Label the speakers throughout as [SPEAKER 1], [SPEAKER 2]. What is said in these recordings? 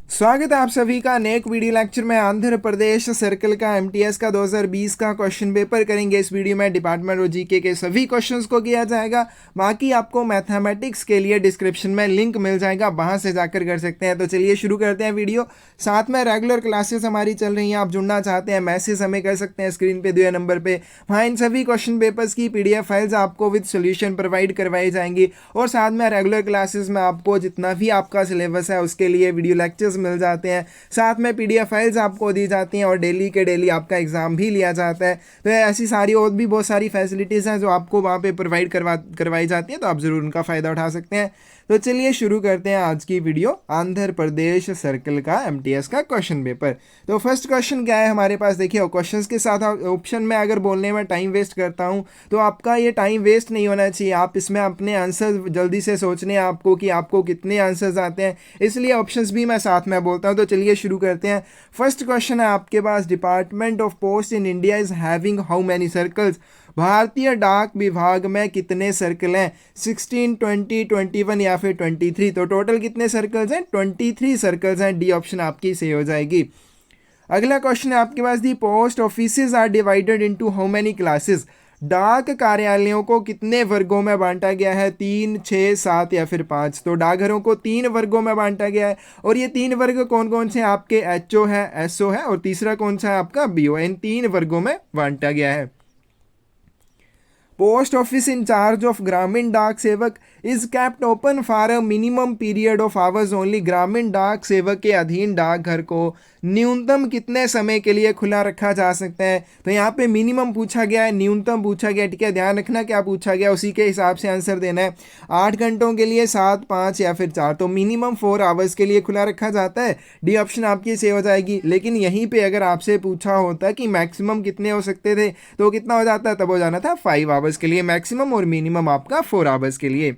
[SPEAKER 1] स्वागत है आप सभी का नए एक वीडियो लेक्चर में। आंध्र प्रदेश सर्कल का एमटीएस का 2020 का क्वेश्चन पेपर करेंगे। इस वीडियो में डिपार्टमेंट और जीके के सभी क्वेश्चंस को किया जाएगा। बाकी आपको मैथमेटिक्स के लिए डिस्क्रिप्शन में लिंक मिल जाएगा, वहां से जाकर कर सकते हैं। तो चलिए शुरू करते हैं वीडियो। साथ में रेगुलर क्लासेस हमारी चल रही हैं, आप जुड़ना चाहते हैं मैसेज हमें कर सकते हैं स्क्रीन पे दिए नंबर पे। वहाँ इन सभी क्वेश्चन पेपर्स की पीडीएफ फाइल्स आपको विद सोल्यूशन प्रोवाइड करवाई जाएंगी और साथ में रेगुलर क्लासेस में आपको जितना भी आपका सिलेबस है उसके लिए वीडियो लेक्चर्स मिल जाते हैं। साथ में पीडीएफ फाइल्स आपको दी जाती हैं और डेली के डेली आपका एग्जाम भी लिया जाता है। तो ऐसी सारी और भी बहुत सारी फैसिलिटीज़ हैं जो आपको वहाँ पे प्रोवाइड करवाई जाती हैं, तो आप ज़रूर उनका फ़ायदा उठा सकते हैं। तो चलिए शुरू करते हैं आज की वीडियो। आंध्र प्रदेश सर्कल का एमटीएस का क्वेश्चन पेपर। तो फर्स्ट क्वेश्चन क्या है हमारे पास, देखिए क्वेश्चंस के साथ ऑप्शन में अगर बोलने में टाइम वेस्ट करता हूँ तो आपका ये टाइम वेस्ट नहीं होना चाहिए। आप इसमें अपने आंसर जल्दी से सोचने हैं आपको कि आपको कितने आंसर्स आते हैं, इसलिए ऑप्शंस भी मैं साथ में बोलता हूँ। तो चलिए शुरू करते हैं। फर्स्ट क्वेश्चन है आपके पास, department of post in India is having how many circles. भारतीय डाक विभाग में कितने सर्कल हैं? 16, 20, 21 या फिर 23। तो टोटल कितने सर्कल्स हैं? 23 सर्कल्स हैं। डी ऑप्शन आपकी सही हो जाएगी। अगला क्वेश्चन है आपके पास, the post offices are divided into how many classes. डाक कार्यालयों को कितने वर्गों में बांटा गया है? 3, 6, 7 या फिर 5। तो डाकघरों को 3 वर्गों में बांटा गया है और ये 3 वर्ग कौन कौन से? आपके एचओ है, एसओ है और तीसरा कौन सा है आपका? बीओ। इन 3 वर्गों में बांटा गया है। Post office in charge of ग्रामीण डाक सेवक is kept open for a minimum period of hours only. ग्रामीण डाक सेवक के अधीन डाकघर को न्यूनतम कितने समय के लिए खुला रखा जा सकता है? तो यहाँ पे मिनिमम पूछा गया है, न्यूनतम पूछा गया, ठीक है। ध्यान रखना क्या पूछा गया, उसी के हिसाब से आंसर देना है। 8 घंटों के लिए, 7, 5 या फिर 4। तो मिनिमम 4 आवर्स के लिए खुला रखा जाता है। डी ऑप्शन आपकी सही हो जाएगी। लेकिन यहीं पे अगर आपसे पूछा होता कि मैक्सिमम कितने हो सकते थे तो कितना हो जाता है? तब हो जाना था 5 आवर्स के लिए मैक्सिमम और मिनिमम आपका 4 आवर्स के लिए।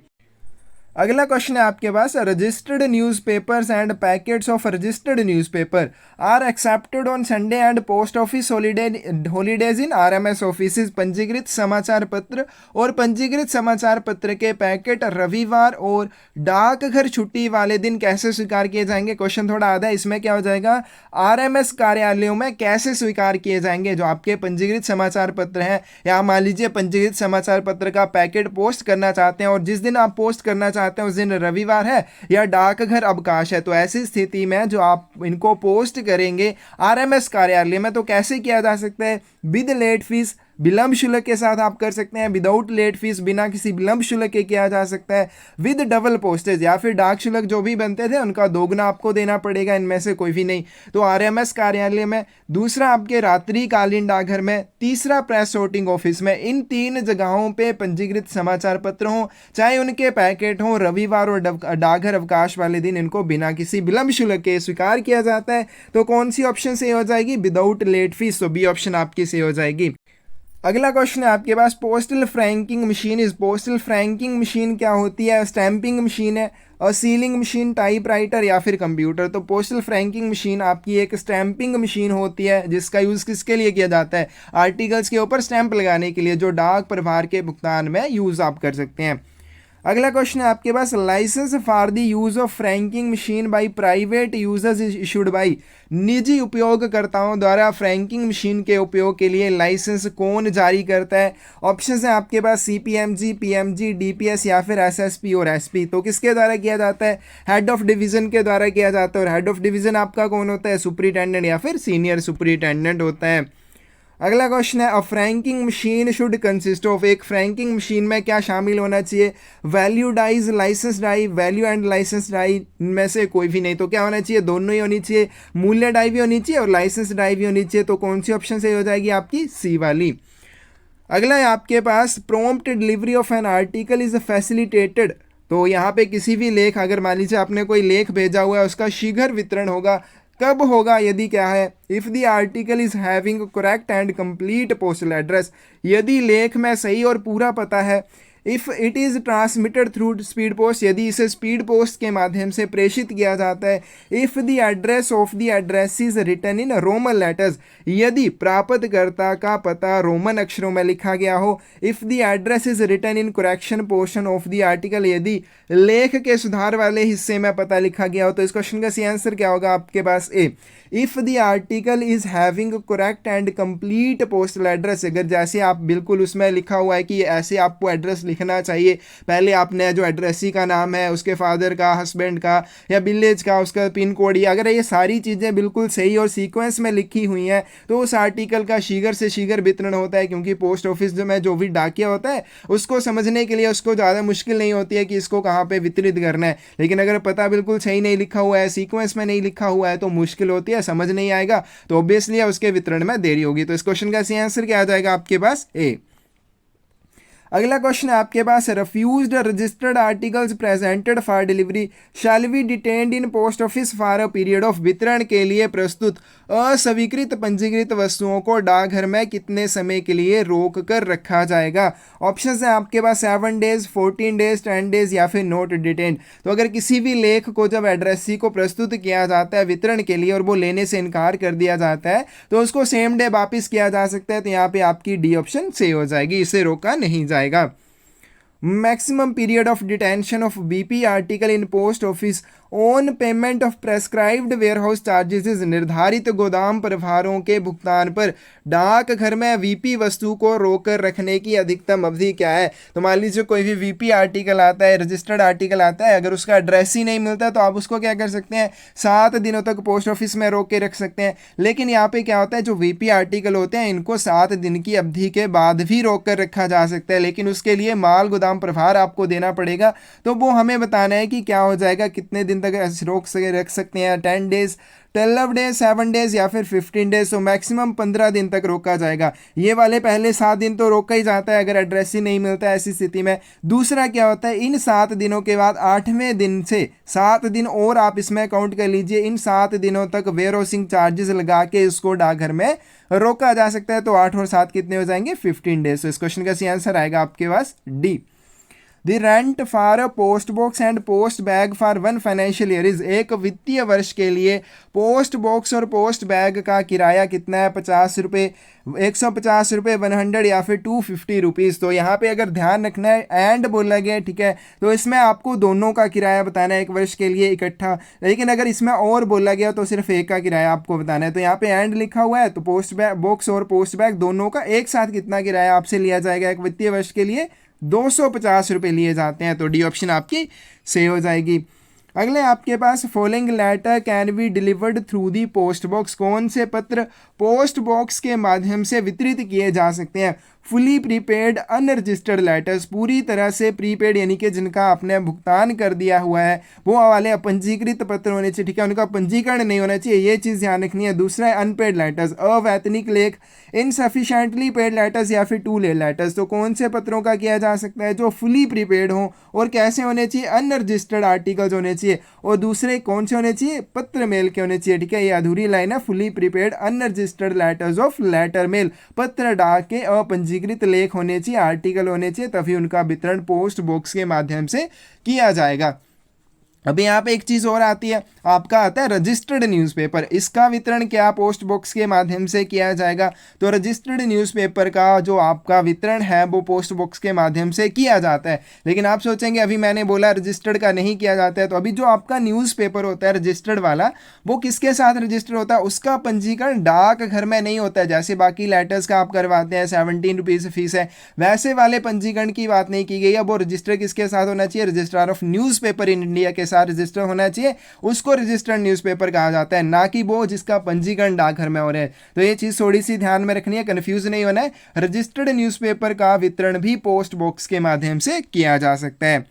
[SPEAKER 1] अगला क्वेश्चन है आपके पास, registered newspapers and packets of registered newspaper are accepted on Sunday and post office holidays in RMS offices. पंजीकृत समाचार पत्र और पंजीकृत समाचार पत्र के पैकेट रविवार और डाकघर छुट्टी वाले दिन कैसे स्वीकार किए जाएंगे? क्वेश्चन थोड़ा आधा है, इसमें क्या हो जाएगा, आरएमएस कार्यालयों में कैसे स्वीकार किए जाएंगे जो आपके पंजीकृत समाचार पत्र हैं। या मान लीजिए पंजीकृत समाचार पत्र का पैकेट पोस्ट करना चाहते हैं और जिस दिन आप पोस्ट करना चाहते हैं उस दिन रविवार है या डाकघर अवकाश है, तो ऐसी स्थिति में जो आप इनको पोस्ट करेंगे आरएमएस कार्यालय में तो कैसे किया जा सकता है? विद लेट फीस, विलंब शुल्क के साथ आप कर सकते हैं। विदाउट लेट फीस, बिना किसी विलंब शुल्क के किया जा सकता है। विद डबल पोस्टेज, या फिर डाक शुल्क जो भी बनते थे उनका दोगुना आपको देना पड़ेगा, इनमें से कोई भी नहीं। तो आरएमएस कार्यालय में, दूसरा आपके रात्रिकालीन डाकघर में, तीसरा प्रेस सॉर्टिंग ऑफिस में। इन 3 जगहों पे पंजीकृत समाचार पत्र हों चाहे उनके पैकेट हों, रविवार और डाकघर अवकाश वाले दिन इनको बिना किसी विलंब शुल्क के स्वीकार किया जाता है। तो कौन सी ऑप्शन सही हो जाएगी? Without late fee. तो बी ऑप्शन आपकी सही हो जाएगी। अगला क्वेश्चन है आपके पास, postal franking machine is. Postal franking machine क्या होती है? स्टैंपिंग मशीन है और सीलिंग मशीन, टाइपराइटर या फिर कंप्यूटर। तो पोस्टल फ्रैंकिंग मशीन आपकी एक स्टैंपिंग मशीन होती है जिसका यूज़ किसके लिए किया जाता है? आर्टिकल्स के ऊपर स्टैंप लगाने के लिए, जो डाक प्रभार के भुगतान में यूज़ आप कर सकते हैं। अगला क्वेश्चन है आपके पास, licence for the use of franking machine by private users is issued by. निजी उपयोगकर्ताओं द्वारा फ्रैंकिंग मशीन के उपयोग के लिए लाइसेंस कौन जारी करता है? ऑप्शंस हैं आपके पास, सीपीएमजी, पीएमजी, डीपीएस या फिर एसएसपी और एसपी। तो किसके द्वारा किया जाता है? हेड ऑफ डिवीजन के द्वारा किया जाता है। और हेड ऑफ डिवीजन आपका कौन होता है? सुपरिटेंडेंट या फिर सीनियर सुपरिटेंडेंट होता है। अगला क्वेश्चन है, a franking machine should consist of. एक फ्रैंकिंग मशीन में क्या शामिल होना चाहिए? Value dies, licence die, value and licence die, इनमें से कोई भी नहीं। तो क्या होना चाहिए? दोनों ही होनी चाहिए। मूल्य डाई भी होनी चाहिए और लाइसेंस डाई भी होनी चाहिए। तो कौन सी ऑप्शन सही हो जाएगी? आपकी सी वाली। अगला है आपके पास, prompt delivery of an article is facilitated. तो यहाँ पे किसी भी लेख, अगर मान लीजिए आपने कोई लेख भेजा हुआ है, उसका शीघ्र वितरण होगा। कब होगा? यदि क्या है, if the article is having correct and complete postal address. यदि लेख में सही और पूरा पता है, if it is transmitted through speed post, यदि इसे स्पीड पोस्ट के माध्यम से प्रेषित किया जाता है। If the address of the address is written in Roman letters, यदि प्राप्तकर्ता का पता रोमन अक्षरों में लिखा गया हो। If the address is written in correction portion of the article, यदि लेख के सुधार वाले हिस्से में पता लिखा गया हो। तो इस क्वेश्चन का सही आंसर क्या होगा आपके पास? A. If the article is having correct and complete postal address, अगर जैसे आप बिल्कुल उसमें लिखा हुआ है कि ऐसे आपको एड्रेस लिखना चाहिए, पहले आपने जो एड्रेसी का नाम है, उसके फादर का, हस्बैंड का या विलेज का, उसका पिन कोड, या अगर ये सारी चीज़ें बिल्कुल सही और सीक्वेंस में लिखी हुई हैं तो उस आर्टिकल का शीघ्र से शीघ्र वितरण होता है। क्योंकि पोस्ट ऑफिस में जो भी डाकिया होता है उसको समझने के लिए उसको ज़्यादा मुश्किल नहीं होती है कि इसको कहाँ पर वितरित करना है। लेकिन अगर पता बिल्कुल सही नहीं लिखा हुआ है, सीक्वेंस में नहीं लिखा हुआ है, तो मुश्किल होती है, समझ नहीं आएगा, तो ऑब्वियसली उसके वितरण में देरी होगी। तो इस क्वेश्चन का सही आंसर क्या आ जाएगा आपके पास? ए। अगला क्वेश्चन है आपके पास, refused registered articles presented for delivery shall be detained in post office for a period of, वितरण के लिए प्रस्तुत अस्वीकृत पंजीकृत वस्तुओं को डाकघर में कितने समय के लिए रोक कर रखा जाएगा? ऑप्शन है आपके पास 7 डेज, 14 डेज, 10 डेज या फिर नोट डिटेन्ड। तो अगर किसी भी लेख को जब एड्रेसी को प्रस्तुत किया जाता है वितरण के लिए और वो लेने से इनकार कर दिया जाता है तो उसको सेम डे वापिस किया जा सकता है। तो यहाँ पे आपकी डी ऑप्शन सही हो जाएगी, इसे रोका नहीं जाएगा। Maximum period of detention of BP article in post office on payment of prescribed warehouse charges, निर्धारित गोदाम प्रभारों के भुगतान पर डाकघर में वीपी वस्तु को रोककर रखने की अधिकतम अवधि क्या है? तो मान लीजिए कोई भी वीपी आर्टिकल आता है, रजिस्टर्ड आर्टिकल आता है, अगर उसका एड्रेस ही नहीं मिलता तो आप उसको क्या कर सकते हैं? 7 दिनों तक पोस्ट ऑफिस में रोक के रख सकते हैं। लेकिन यहाँ पे क्या होता है, जो वीपी आर्टिकल होते हैं इनको 7 दिन की अवधि के बाद भी रोक कर रखा जा सकता है, लेकिन उसके लिए माल गोदाम प्रभार आपको देना पड़ेगा। तो वो हमें बताना है कि क्या हो जाएगा, कितने दिन तक रोक रख सकते हैं, 10 डेज, 12 डेज, 7 डेज या फिर 15 डेज। तो मैक्सिमम 15 दिन तक रोका जाएगा। ये वाले पहले 7 दिन तो रोका ही जाता है अगर एड्रेस ही नहीं मिलता है ऐसी स्थिति में। दूसरा क्या होता है, इन 7 दिनों के बाद 8वें दिन से 7 दिन और आप इसमें काउंट कर लीजिए, इन 7 दिनों तक वेयरहाउसिंग चार्जेस लगा के इसको डाकघर में रोका जा सकता है। तो 8 और 7 कितने हो जाएंगे? 15 डेज। तो इस क्वेश्चन का सही आंसर आएगा आपके पास D. The rent for a post box and post bag for 1 financial year is, एक वित्तीय वर्ष के लिए पोस्ट बॉक्स और पोस्ट बैग का किराया कितना है? 50 रुपये, 150 रुपये, 100 या फिर 250 रुपीज़। तो यहाँ पे अगर ध्यान रखना है एंड बोला गया, ठीक है, तो इसमें आपको दोनों का किराया बताना है एक वर्ष के लिए इकट्ठा। लेकिन अगर इसमें और बोला गया तो सिर्फ एक का किराया आपको बताना है। तो यहाँ पे एंड लिखा हुआ है, तो पोस्ट बैग बॉक्स और पोस्ट बैग दोनों का एक साथ कितना किराया आपसे लिया जाएगा एक वित्तीय वर्ष के लिए? 250 रुपये लिए जाते हैं। तो डी ऑप्शन आपकी सही हो जाएगी। अगले आपके पास, following letter can be delivered through the post box, कौन से पत्र पोस्ट बॉक्स के माध्यम से वितरित किए जा सकते हैं? फुली प्रीपेड अनरजिस्टर्ड लेटर्स, पूरी तरह से प्रीपेड यानी कि जिनका आपने भुगतान कर दिया हुआ है वो वाले अपंजीकृत पत्र होने चाहिए, ठीक है, उनका पंजीकरण नहीं होना चाहिए, ये चीज़ ध्यान रखनी है। दूसरा है अनपेड लेटर्स, अवैतनिक लेख, इनसफिशेंटली पेड लेटर्स या फिर टू लेट लेटर्स। तो कौन से पत्रों का किया जा सकता है? जो फुली प्रीपेड हो और कैसे होने चाहिए? अनरजिस्टर्ड आर्टिकल्स होने चाहिए। और दूसरे कौन से होने चाहिए? पत्र मेल के होने चाहिए, ठीक है, ये अधूरी लाइन है। Fully prepaid unregistered letters of letter mail, पत्र डाक के अपंजीकृत लेख होने चाहिए, आर्टिकल होने चाहिए, तभी उनका वितरण पोस्ट बॉक्स के माध्यम से किया जाएगा। अभी यहाँ पे एक चीज़ और आती है, आपका आता है रजिस्टर्ड न्यूज़पेपर, इसका वितरण क्या पोस्ट बॉक्स के माध्यम से किया जाएगा? तो रजिस्टर्ड न्यूज़पेपर का जो आपका वितरण है वो पोस्ट बॉक्स के माध्यम से किया जाता है। लेकिन आप सोचेंगे अभी मैंने बोला रजिस्टर्ड का नहीं किया जाता है, तो अभी जो आपका न्यूज़पेपर होता है रजिस्टर्ड वाला वो किसके साथ रजिस्टर्ड होता है? उसका पंजीकरण डाक घर में नहीं होता है। जैसे बाकी लेटर्स का आप करवाते हैं 17 रुपीज़ फीस है, वैसे वाले पंजीकरण की बात नहीं की गई है। वो रजिस्टर किसके साथ होना चाहिए? Registrar of newspaper in India के साथ रजिस्टर होना चाहिए, उसको रजिस्टर्ड न्यूज़पेपर कहा जाता है, ना कि वो जिसका पंजीकरण डाकघर में हो रहा है। तो ये चीज़ थोड़ी सी ध्यान में रखनी है, कंफ्यूज नहीं होना है। रजिस्टर्ड न्यूज़पेपर का वितरण भी पोस्ट बॉक्स के माध्यम से किया जा सकता है।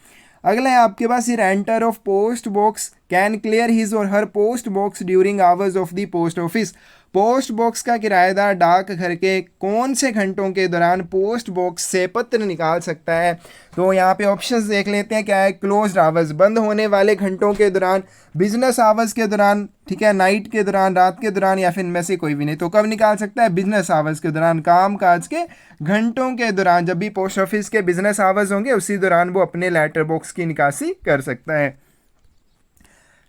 [SPEAKER 1] अगला है आपके पास, renter of post box can clear his or her post box during hours of the post office, post box का किराएदार डाक घर के कौन से घंटों के दौरान पोस्ट बॉक्स से पत्र निकाल सकता है? तो यहाँ पे ऑप्शंस देख लेते हैं क्या है। क्लोज्ड आवर्स, बंद होने वाले घंटों के दौरान, बिजनेस आवर्स के दौरान, ठीक है, नाइट के दौरान, रात के दौरान, या फिर इनमें से कोई भी नहीं। तो कब निकाल सकता है? बिजनेस आवर्स के दौरान, काम काज के घंटों के दौरान, जब भी पोस्ट ऑफिस के बिजनेस आवर्स होंगे उसी दौरान वो अपने लेटर बॉक्स की निकासी कर सकता है।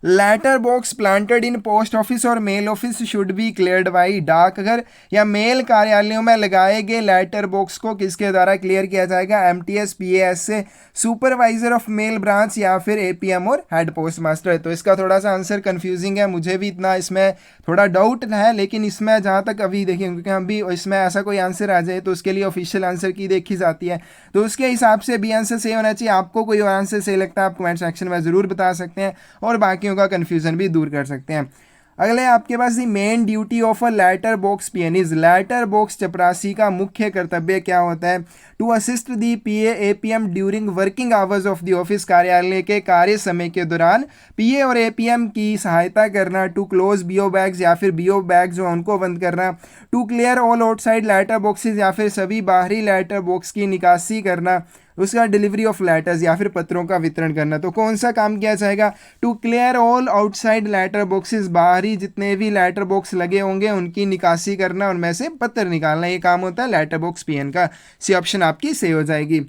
[SPEAKER 1] Letter box planted in post office or mail office should be cleared by, डाकघर या मेल कार्यालयों में लगाए गए लेटर बॉक्स को किसके द्वारा क्लियर किया जाएगा? एमटीएस पीएएस से, सुपरवाइजर ऑफ मेल ब्रांच, या फिर एपीएम और हेड पोस्ट मास्टर। तो इसका थोड़ा सा आंसर कंफ्यूजिंग है, मुझे भी इतना इसमें थोड़ा डाउट है, लेकिन इसमें जहाँ तक अभी देखिए, क्योंकि हम भी इसमें ऐसा कोई आंसर आ जाए तो उसके लिए ऑफिशियल आंसर की देखी जाती है, तो उसके हिसाब से बी आंसर सही होना चाहिए। आपको कोई और आंसर सही लगता है आप कमेंट सेक्शन में ज़रूर बता सकते हैं और बाकियों का कन्फ्यूज़न भी दूर कर सकते हैं। अगले आपके पास the main duty of a letter box peon is, letter box चपरासी का मुख्य कर्तव्य क्या होता है? To assist the PA APM during working hours of the office, कार्यालय के कार्य समय के दौरान पीए और एपीएम की सहायता करना। टू क्लोज बीओ बैग्स, या फिर बीओ बैग जो उनको बंद करना। To clear all outside letter boxes, या फिर सभी बाहरी लेटर बॉक्स की निकासी करना। उसका डिलीवरी ऑफ लेटर्स, या फिर पत्रों का वितरण करना। तो कौन सा काम किया जाएगा? To clear all outside letter boxes, बाहरी जितने भी लेटर बॉक्स लगे होंगे उनकी निकासी करना, उनमें से पत्र निकालना, ये काम होता है लेटर बॉक्स पीएन का। सी ऑप्शन आपकी सही हो जाएगी।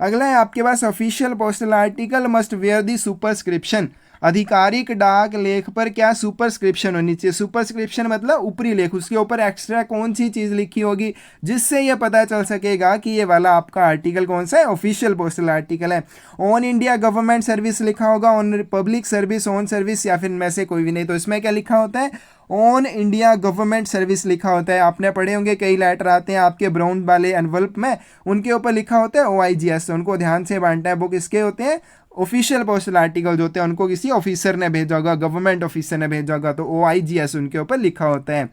[SPEAKER 1] अगला है आपके पास official postal article must bear the superscription, आधिकारिक डाक लेख पर क्या सुपरस्क्रिप्शन होनी चाहिए? सुपरस्क्रिप्शन मतलब ऊपरी लेख, उसके ऊपर एक्स्ट्रा कौन सी चीज़ लिखी होगी जिससे यह पता चल सकेगा कि ये वाला आपका आर्टिकल कौन सा है? ऑफिशियल पोस्टल आर्टिकल है। ऑन इंडिया गवर्नमेंट सर्विस लिखा होगा, on public service, on service, या फिर इनमें से कोई भी नहीं। तो इसमें क्या लिखा होता है? ऑन इंडिया गवर्नमेंट सर्विस लिखा होता है। आपने पढ़े होंगे कई लेटर आते हैं आपके ब्राउन वाले एनवल्प में, उनके ऊपर लिखा होता है OIGS, उनको ध्यान से बांटना है। वो किसके होते हैं? ऑफिशियल पोस्टल आर्टिकल जो होते हैं उनको किसी ऑफिसर ने भेजा होगा, गवर्नमेंट ऑफिसर ने भेजा होगा, तो OIGS उनके ऊपर लिखा होता है।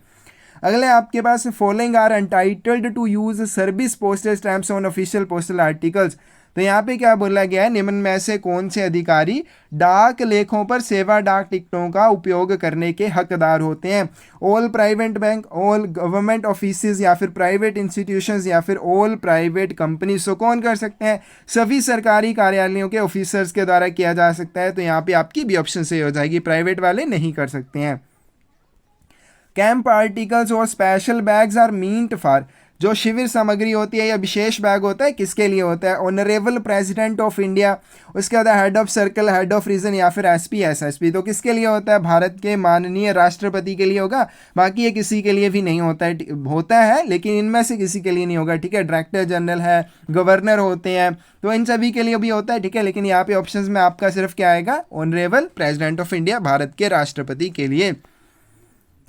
[SPEAKER 1] अगले आपके पास following are entitled to use service postal stamps on official postal articles. तो यहाँ पे क्या बोला गया है? निम्न में से कौन से अधिकारी डाक लेखों पर सेवा डाक टिकटों का उपयोग करने के हकदार होते हैं? All private bank, all government offices, या फिर प्राइवेट इंस्टीट्यूशंस, या फिर ऑल प्राइवेट कंपनीज। तो कौन कर सकते हैं? सभी सरकारी कार्यालयों के ऑफिसर्स के द्वारा किया जा सकता है। तो यहाँ पे आपकी भी ऑप्शन सही हो जाएगी, प्राइवेट वाले नहीं कर सकते हैं। कैंप आर्टिकल्स और special bags are meant for, जो शिविर सामग्री होती है या विशेष बैग होता है किसके लिए होता है? ऑनरेबल प्रेसिडेंट ऑफ इंडिया, उसके बाद head of circle, head of region, या फिर एसपी एसएसपी। तो किसके लिए होता है? भारत के माननीय राष्ट्रपति के लिए होगा, बाकी ये किसी के लिए भी नहीं होता है, होता है लेकिन इनमें से किसी के लिए नहीं होगा। ठीक है, डायरेक्टर जनरल है, गवर्नर होते हैं, तो इन सभी के लिए भी होता है। ठीक है, लेकिन यहाँ पे ऑप्शंस में आपका सिर्फ क्या आएगा? Honourable president of India, Bharat के राष्ट्रपति के लिए।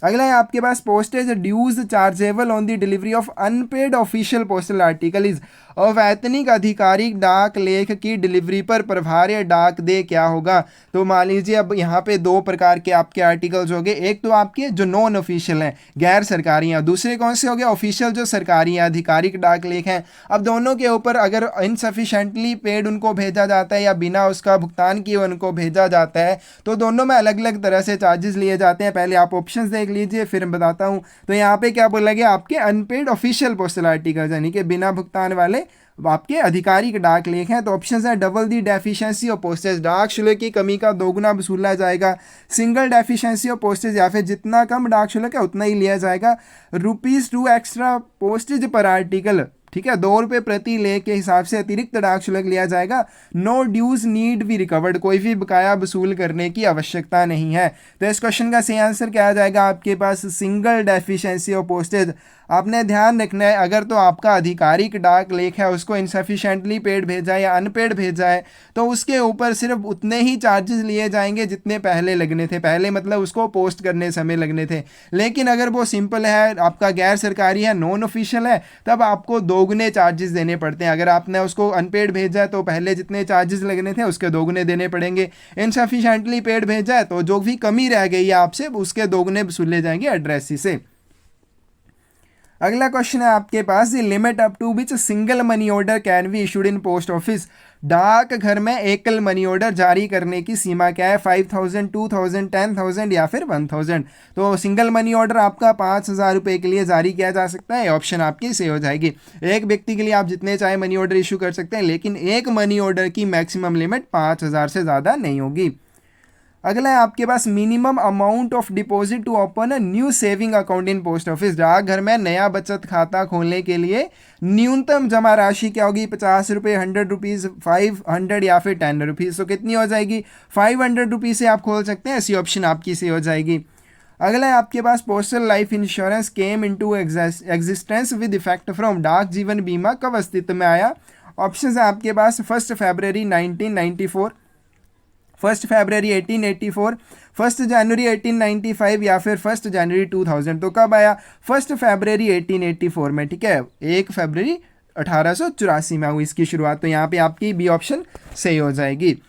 [SPEAKER 1] अगला है आपके पास postage dues chargeable on the delivery of unpaid official postal article is, अवैतनिक आधिकारिक डाक लेख की डिलीवरी पर प्रभार्य डाक दे क्या होगा? तो मान लीजिए अब यहाँ पे दो प्रकार के आपके आर्टिकल्स हो गए, एक तो आपके जो नॉन ऑफिशियल हैं, गैर सरकारी हैं, दूसरे कौन से हो गए? ऑफिशियल जो सरकारी हैं, आधिकारिक डाक लेख हैं। अब दोनों के ऊपर अगर इनसफिशेंटली पेड उनको भेजा जाता है या बिना उसका भुगतान किए उनको भेजा जाता है, तो दोनों में अलग अलग तरह से चार्जेस लिए जाते हैं। पहले आप ऑप्शन देख लीजिए फिर मैं बताता हूँ। तो यहाँ पे क्या बोला गया? आपके अनपेड ऑफिशियल पोस्टल आर्टिकल, यानी कि बिना भुगतान वाले आपके आधिकारिक डाक लेख हैं। तो ऑप्शन है double the deficiency of postage, डाक शुल्क की कमी का दोगुना वसूला जाएगा। सिंगल डेफिशिएंसी ऑफ पोस्टेज, या फिर जितना कम डाक शुल्क है उतना ही लिया जाएगा। ₹2 एक्स्ट्रा पोस्टेज पर आर्टिकल, ठीक है, ₹2 प्रति लेख के हिसाब से अतिरिक्त डाक शुल्क लिया जाएगा। No dues need be recovered, कोई भी बकाया वसूल करने की आवश्यकता नहीं है। तो इस क्वेश्चन का सही आंसर क्या आ जाएगा आपके पास? Single deficiency of postage. आपने ध्यान रखना है, अगर तो आपका आधिकारिक डाक लेख है उसको इनसफिशेंटली पेड भेजा है या अनपेड भेजा है तो उसके ऊपर सिर्फ उतने ही चार्जेस लिए जाएंगे जितने पहले लगने थे, पहले मतलब उसको पोस्ट करने समय लगने थे। लेकिन अगर वो सिंपल है, आपका गैर सरकारी है, नॉन ऑफिशियल है, तब आपको दोगुने चार्जेस देने पड़ते हैं। अगर आपने उसको अनपेड भेजा है तो पहले जितने चार्जेस लगने थे उसके दोगुने देने पड़ेंगे। इनसफिशेंटली पेड भेजा है तो जो भी कमी रह गई है आपसे उसके दोगुने वसूले जाएंगे एड्रेसी से। अगला क्वेश्चन है आपके पास, the limit up to which single money order can be issued in post office. डाक घर में एकल मनी ऑर्डर जारी करने की सीमा क्या है? 5000, 2000, 10,000 या फिर 1000। तो सिंगल मनी ऑर्डर आपका 5,000 रुपये के लिए जारी किया जा सकता है। ऑप्शन आपकी सही हो जाएगी। एक व्यक्ति के लिए आप जितने चाहे मनी ऑर्डर इशू कर सकते हैं, लेकिन एक मनी ऑर्डर की मैक्सिमम लिमिट 5,000 से ज़्यादा नहीं होगी। अगला है आपके पास minimum amount of deposit to open a new saving account in post office. डाकघर में नया बचत खाता खोलने के लिए न्यूनतम जमा राशि क्या होगी? 50 रुपये, 100 रुपीज़, 500 या फिर 10 रुपीज़। तो कितनी हो जाएगी? 500 रुपीज़ से आप खोल सकते हैं, ऐसी ऑप्शन आपकी से हो जाएगी। अगला है आपके पास postal life insurance came into existence with effect from. डाक जीवन बीमा कब अस्तित्व में आया? ऑप्शन है आपके पास 1 फरवरी 1994, 1 फरवरी 1884, 1 जनवरी 1895 या फिर 1 जनवरी 2000। तो कब आया? 1 फरवरी 1884 में, ठीक है, 1 फरवरी 1884 में हुई इसकी शुरुआत। तो यहाँ पे आपकी बी ऑप्शन सही हो जाएगी।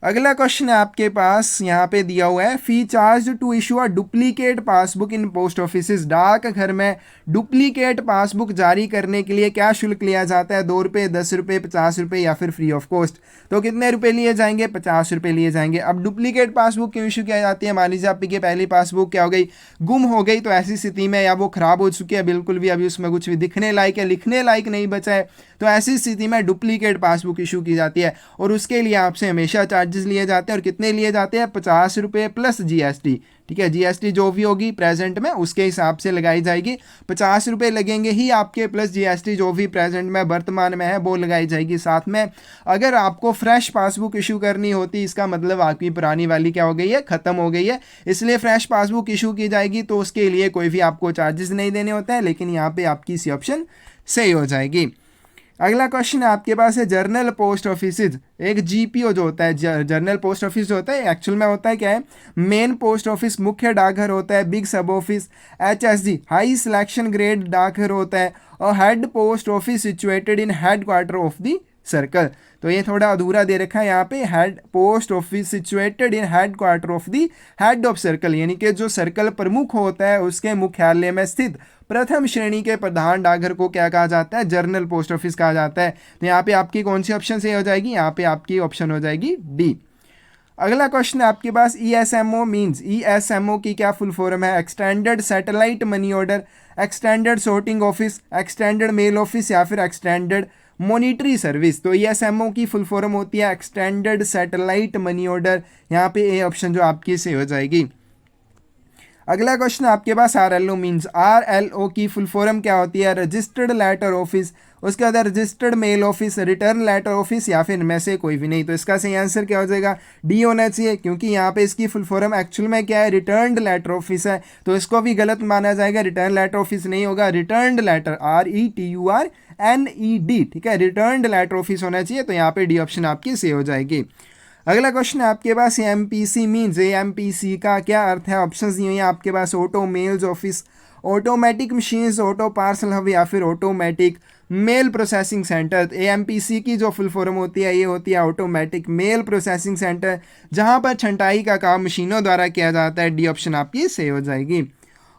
[SPEAKER 1] अगला क्वेश्चन है आपके पास यहाँ पे दिया हुआ है, fee charge to issue a duplicate passbook in post office. डाक घर में डुप्लीकेट पासबुक जारी करने के लिए क्या शुल्क लिया जाता है? 2 रुपये, 10 रुपये, 50 रुपये या फिर फ्री ऑफ कॉस्ट। तो कितने रुपए लिए जाएंगे? 50 रुपये लिए जाएंगे। अब डुप्लीकेट पासबुक क्यों इशू किया जाती है? मान लीजिए आपकी पहली पासबुक क्या हो गई? गुम हो गई। तो ऐसी स्थिति में, या वो खराब हो चुकी है बिल्कुल भी, अभी उसमें कुछ भी दिखने लायक या लिखने लायक नहीं बचा है, तो ऐसी स्थिति में डुप्लीकेट पासबुक इशू की जाती है और उसके लिए आपसे हमेशा चार्जेस लिए जाते हैं। और कितने लिए जाते हैं? 50 रुपये प्लस जीएसटी, ठीक है। जीएसटी जो भी होगी प्रेजेंट में उसके हिसाब से लगाई जाएगी। 50 रुपये लगेंगे ही आपके, प्लस जीएसटी जो भी प्रेजेंट में वर्तमान में है वो लगाई जाएगी साथ में। अगर आपको फ्रेश पासबुक इशू करनी होती, इसका मतलब आपकी पुरानी वाली क्या हो गई है? ख़त्म हो गई है, इसलिए फ्रेश पासबुक इशू की जाएगी। तो उसके लिए कोई भी आपको चार्जेस नहीं देने होते हैं, लेकिन यहाँ पे आपकी सी ऑप्शन सही हो जाएगी। अगला क्वेश्चन है आपके पास है, जर्नल पोस्ट ऑफिस। एक जीपीओ जो होता है, जर्नल पोस्ट ऑफिस जो होता है, एक्चुअल में होता है क्या है? मेन पोस्ट ऑफिस, मुख्य डाकघर होता है, बिग सब office, HSG high selection grade डाकघर होता है, और head post office situated in head quarter of the circle. तो ये थोड़ा अधूरा दे रखा है यहाँ पे, head post office situated in head quarter of the head of circle, यानी कि जो सर्कल प्रमुख होता है उसके मुख्यालय में स्थित प्रथम श्रेणी के प्रधान डाकघर को क्या कहा जाता है? जर्नल पोस्ट ऑफिस कहा जाता है। तो यहाँ पे आपकी कौन सी ऑप्शन सही हो जाएगी? यहाँ पे आपकी ऑप्शन हो जाएगी डी। अगला क्वेश्चन है आपके पास, ईएसएमओ मींस। ईएसएमओ की क्या फुल फॉर्म है? Extended satellite money order, extended sorting office, extended mail office या फिर एक्सटेंडेड मॉनिटरी सर्विस। तो ईएसएमओ की फुल फॉर्म होती है एक्सटेंडेड सैटेलाइट मनी ऑर्डर। यहाँ पे ए ऑप्शन जो आपकी सही हो जाएगी। अगला क्वेश्चन आपके पास आरएलओ मींस। आरएलओ की फुल फॉर्म क्या होती है? रजिस्टर्ड लेटर ऑफिस, उसके बाद registered mail office, return letter office या फिर इनमें से कोई भी नहीं। तो इसका सही आंसर क्या हो जाएगा? डी होना चाहिए, क्योंकि यहाँ पे इसकी फुल फॉर्म एक्चुअल में क्या है? रिटर्न लेटर ऑफिस है। तो इसको भी गलत माना जाएगा, रिटर्न लेटर ऑफिस नहीं होगा, रिटर्न लेटर, RETURNED, ठीक है, रिटर्न लेटर ऑफिस होना चाहिए। तो यहाँ पे डी ऑप्शन आपकी सही हो जाएगी। अगला क्वेश्चन है आपके पास, एमपीसी मीन्स। एमपीसी का क्या अर्थ है? ऑप्शंस दिए हैं आपके पास, auto mails office, automatic machines, auto parcel hub या फिर automatic mail processing centre. AMPC की जो फुल फॉर्म होती है ये होती है ऑटोमेटिक मेल प्रोसेसिंग सेंटर, जहां पर छंटाई का काम मशीनों द्वारा किया जाता है। डी ऑप्शन आपकी सही हो जाएगी।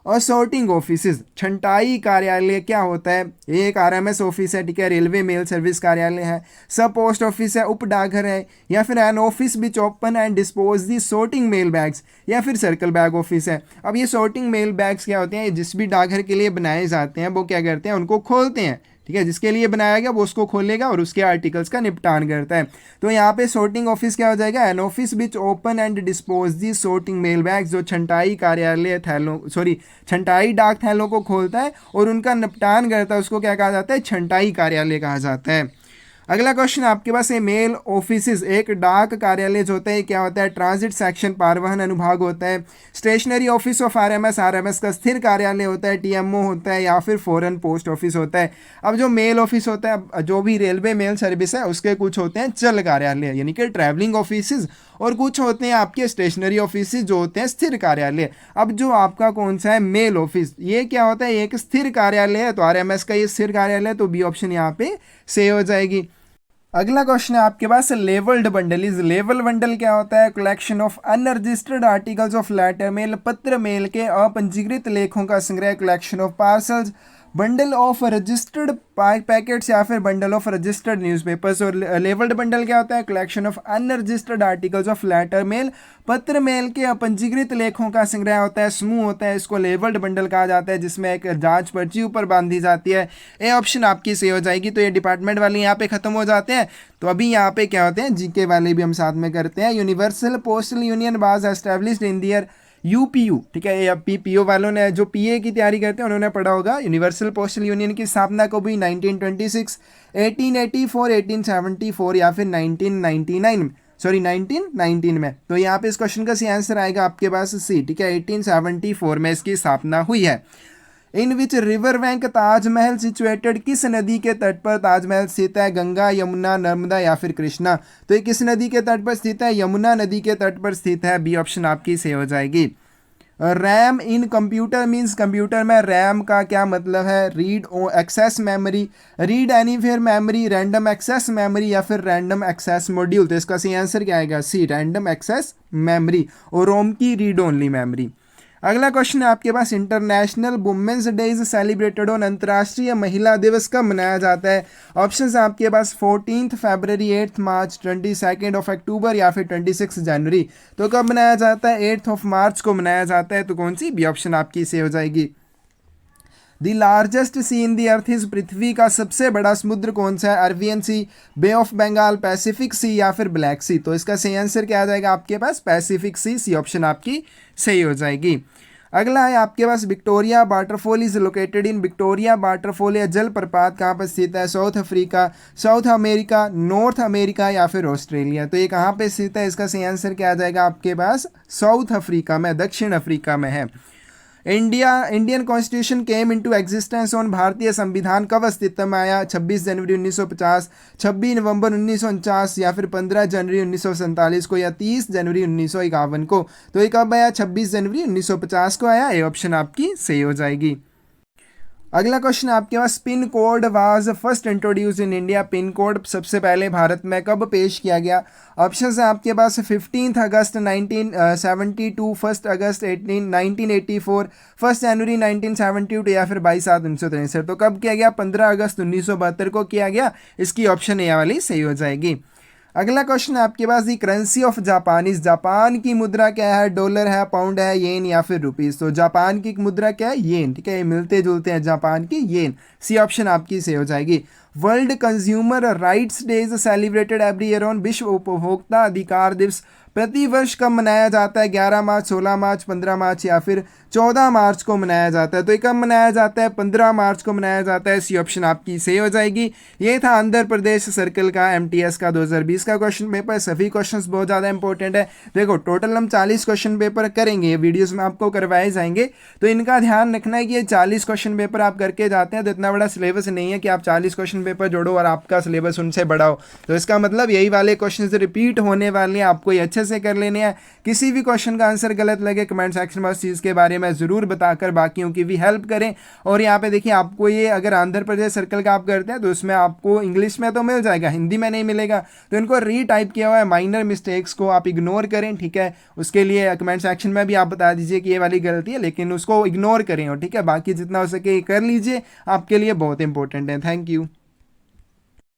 [SPEAKER 1] और सॉर्टिंग ऑफिस, छंटाई कार्यालय क्या होता है? एक आरएमएस ऑफिस है, ठीक है, रेलवे मेल सर्विस कार्यालय है, सब पोस्ट ऑफिस है, उप डाकघर है, या फिर an office which open and dispose the sorting mail bags, या फिर सर्कल बैग ऑफिस है। अब ये सॉर्टिंग मेल बैग्स क्या होते हैं? जिस भी डाकघर के लिए बनाए जाते हैं वो क्या करते हैं? उनको खोलते हैं, ठीक है, जिसके लिए बनाया गया वो उसको खोलेगा और उसके आर्टिकल्स का निपटान करता है। तो यहाँ पे सॉर्टिंग ऑफिस क्या हो जाएगा? An office which open and dispose the sorting mail bags, जो छंटाई कार्यालय थैलों, छंटाई डाक थैलों को खोलता है और उनका निपटान करता है, उसको क्या कहा जाता है? छंटाई कार्यालय कहा जाता है। अगला क्वेश्चन आपके पास है, मेल ऑफिसेज। एक डाक कार्यालय जो होता है क्या होता है? ट्रांजिट सेक्शन, पारवहन अनुभाग होता है। Stationary office of RMS, RMS का स्थिर कार्यालय होता है। टीएमओ होता है या फिर फॉरेन पोस्ट ऑफिस होता है। अब जो मेल ऑफिस होता है, जो भी रेलवे मेल सर्विस है, उसके कुछ होते हैं चल कार्यालय यानी कि ट्रैवलिंग ऑफिसेज, और कुछ होते हैं आपके स्टेशनरी ऑफिस जो होते हैं स्थिर कार्यालय। अब जो आपका कौन सा है? मेल ऑफिस, ये क्या होता है? एक स्थिर कार्यालय है, तो आरएमएस का ये स्थिर कार्यालय, तो बी ऑप्शन यहाँ पे सही हो जाएगी। अगला क्वेश्चन है आपके पास, लेवल्ड बंडल। इज लेवल बंडल क्या होता है? Collection of unregistered articles of letter mail, पत्र मेल के अपंजीकृत लेखों का संग्रह। Collection of parcels, bundle of registered packets या फिर बंडल ऑफ रजिस्टर्ड न्यूज़पेपर्स। और लेवल्ड बंडल क्या होता है? Collection of unregistered articles of letter mail, पत्र मेल के अपंजीकृत लेखों का संग्रह होता है, समूह होता है, इसको लेवल्ड बंडल कहा जाता है, जिसमें एक जांच पर्ची ऊपर बांधी जाती है। ए ऑप्शन आपकी सही हो जाएगी। तो ये डिपार्टमेंट वाले यहाँ पे खत्म हो जाते हैं। तो अभी यहाँ पे क्या होते हैं, जीके वाले भी हम साथ में करते हैं। Universal postal union was established in the year UPU, ठीक है, या पीपीओ वालों ने जो पीए की तैयारी करते हैं उन्होंने पढ़ा होगा। यूनिवर्सल पोस्टल यूनियन की स्थापना को भी 1926, 1884, 1874 या फिर 1999 सॉरी 1919 में। तो यहाँ पे इस क्वेश्चन का सही आंसर आएगा आपके पास सी, ठीक है, 1874 में इसकी स्थापना हुई है। In which river bank Taj Mahal situated, किस नदी के तट पर ताजमहल स्थित है? गंगा, यमुना, नर्मदा या फिर कृष्णा। तो ये किस नदी के तट पर स्थित है? यमुना नदी के तट पर स्थित है। बी ऑप्शन आपकी सही हो जाएगी। RAM in computer means, computer में रैम का क्या मतलब है? Read o access memory, read anywhere memory, random access memory या फिर रैंडम एक्सेस मॉड्यूल। तो इसका सही आंसर क्या आएगा? सी, रैंडम एक्सेस मेमोरी, और रोम की रीड ओनली मेमोरी। अगला क्वेश्चन है आपके पास, international women's day is celebrated on, अंतर्राष्ट्रीय महिला दिवस कब मनाया जाता है? ऑप्शंस हैं आपके पास 14 फरवरी, 8 मार्च, 22 ऑफ अक्टूबर या फिर 26 जनवरी। तो कब मनाया जाता है? 8 मार्च को मनाया जाता है। तो कौन सी? बी ऑप्शन आपकी सही हो जाएगी। The largest sea in the earth is, पृथ्वी का सबसे बड़ा समुद्र कौन सा है? Arabian sea, bay of Bengal, Pacific sea या फिर ब्लैक सी। तो इसका सही आंसर क्या आ जाएगा आपके पास? पैसिफिक सी, सी ऑप्शन आपकी सही हो जाएगी। अगला है आपके पास, Victoria waterfall is located in, Victoria waterfall या जलप्रपात कहाँ पर स्थित है? South Africa, South America, North America या फिर ऑस्ट्रेलिया। तो ये कहाँ पे स्थित है? इसका सही आंसर क्या आ जाएगा आपके पास? साउथ अफ्रीका में, दक्षिण अफ्रीका में है। Indian constitution came into existence on, भारतीय संविधान कब अस्तित्व में आया? 26 जनवरी 1950, 26 नवंबर 1949 या फिर 15 जनवरी 1947 को या 30 जनवरी 1951 को। तो ये कब आया? 26 जनवरी 1950 को आया। ये ऑप्शन आपकी सही हो जाएगी। अगला क्वेश्चन आपके पास, pin code was first introduce in India, pin code सबसे पहले भारत में कब पेश किया गया? ऑप्शन है आपके पास 15 अगस्त 1972, 1 अगस्त 1984, 1 जनवरी 1972 या फिर 22/7/1963। तो कब किया गया? 15 अगस्त 1972 को किया गया। इसकी ऑप्शन ए वाली सही हो जाएगी। अगला क्वेश्चन है आपके पास, दी करेंसी ऑफ जापान इस, जापान की मुद्रा क्या है? डॉलर है, पाउंड है, येन या फिर रुपीस। तो जापान की मुद्रा क्या है? येन, ठीक है, ये मिलते जुलते हैं जापान की, येन। सी ऑप्शन आपकी सही हो जाएगी। World consumer rights day is celebrated every year on, विश्व उपभोक्ता अधिकार दिवस प्रति वर्ष कब मनाया जाता है? 11 मार्च, 16 मार्च, 15 मार्च या फिर 14 मार्च को मनाया जाता है। तो ये कब मनाया जाता है? 15 मार्च को मनाया जाता है। सी ऑप्शन आपकी सही हो जाएगी। ये था आंध्र प्रदेश सर्कल का एमटीएस का 2020 का क्वेश्चन पेपर। सभी क्वेश्चंस बहुत ज़्यादा इंपॉर्टेंट है। देखो टोटल हम 40 क्वेश्चन पेपर करेंगे, ये वीडियोस में आपको करवाए जाएंगे। तो इनका ध्यान रखना है कि ये 40 क्वेश्चन पेपर आप करके जाते हैं तो इतना बड़ा सिलेबस नहीं है कि आप 40 क्वेश्चन पेपर जोड़ो और आपका सिलेबस उनसे बड़ा हो। तो इसका मतलब यही वाले क्वेश्चन रिपीट होने वाले हैं, आपको ये अच्छे से कर लेने हैं। किसी भी क्वेश्चन का आंसर गलत लगे कमेंट सेक्शन में उस चीज़ के बारे में ज़रूर बताकर बाकियों की भी हेल्प करें। और यहाँ पे देखिए आपको ये अगर आंध्र प्रदेश सर्कल का आप करते हैं तो उसमें आपको इंग्लिश में तो मिल जाएगा, हिंदी में नहीं मिलेगा। तो इनको रीटाइप किया हुआ है, माइनर मिस्टेक्स को आप इग्नोर करें, ठीक है। उसके लिए कमेंट सेक्शन में भी आप बता दीजिए कि ये वाली गलती है, लेकिन उसको इग्नोर करें और ठीक है, बाकी जितना हो सके कर लीजिए, आपके लिए बहुत इंपॉर्टेंट है। Thank you.